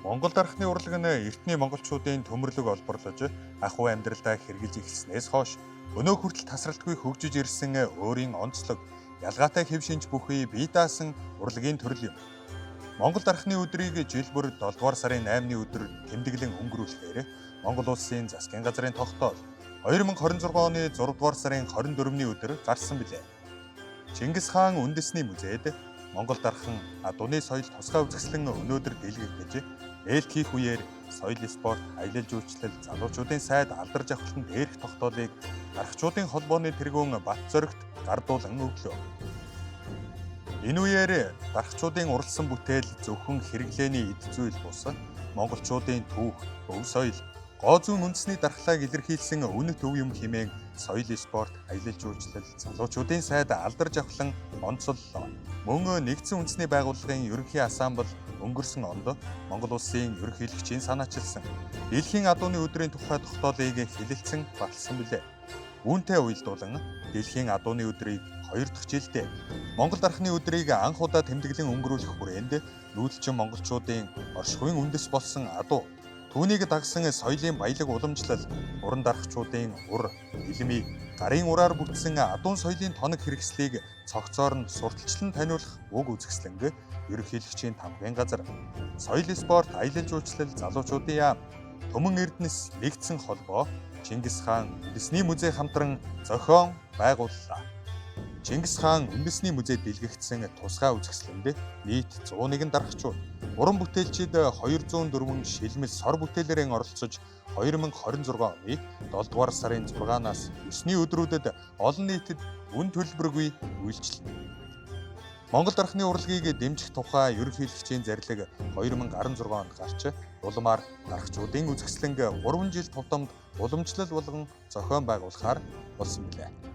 Монгол дархны урлаг нь эртний монголчуудын төмөрлөг олборлож ахуй амьдралдаа хэрэгжилж эхэлснээс хойш өнөө хүртэл тасралтгүй хөгжиж ирсэн өөрийн онцлог, ялгаатай хэв шинж бүхий бие даасан урлагийн төрөл юм. Монгол дархны өдрийг жил бүр 7 дугаар сарын 8-ны өдөр тэмдэглэн өнгөрүүлэхээр Монгол улсын засгийн газрын тогтоол 2026 оны 6 дугаар сарын 24-ний өдөр гарсан билээ. Чингис хаан үндэсний музейд Монгол дархан адууны соёл тусгай үзэсгэлэн өнөөдөр дэлгэгдэж ээлт хийх үеэр соёл спорт, аялал жуулчлал, залуучуудын сайд алдарж авахтан дээрх тогтоолыг дархчуудын холбооны тэргүүн Батзоригт гардуулан өглөө. Энэ үеэр дархчуудын уралсан бүтээл зөвхөн хэрэглээний эд зүйл бус монголчуудын түүх, өв соёл, гоо зүүн үндэсний дархлааг илэрхийлсэн үнэт өв юм хэмээн соёл спорт, аялал жуулчлал, залуучуудын сайд алдарж авахлан онцоллоо. Мөн нэгдсэн үндэсний байгууллагын ерөнхий ассамбль өнгөрсөн онд Монгол улсын ерөнхийлөгчийн санаачилсан Дэлхийн адууны өдрийн тухай тогтоолыг хэлэлцэн баталсан билээ. Үүнтэй уялдуулан Дэлхийн адууны өдрийг 2 дахь жилдээ Монгол дархны өдрийг анх удаа тэмдэглэн өнгөрүүлэх хүрээнд нүүдэлчин монголчуудын оршихуйн үндэс болсон адуу, түүнийг дагсан соёлын баялаг уламжлал, уран дархчуудын ур, илмийг гарын ураар бүтсэн адуун соёлын тоног хэрэгслийг цогцоор нь сурталчлан таниулах уг үзэсгэлэнг ерөнхийлөгчийн тамгын газар, соёл спорт, аялал жуулчлал, залуучуудын яам, Төмөн Эрдэнэс нэгдсэн холбоо, Чингис хаан үндэсний музей хамтран зохион байгууллаа. Чингис хаан үндэсний музейд дэлгэгдсэн тусгай үзэсгэлэнд нийт 101 дархчууд, уран бүтээлчид 204 шилмэл сор бүтээлээрэн оролцож 2026 оны 7 дугаар сарын 6-наас 9-ний өдрүүдэд олон нийтэд үн төлбөргүй үйлчилнэ. Монгол дархны урлагийг дэмжих тухай ерөнхийлөгчийн зарлиг 2016 онд гарч улмаар дархчуудын үзэсгэлэнг 3 жил тутамд уламжлал болгон зохион байгуулахаар болсон билээ.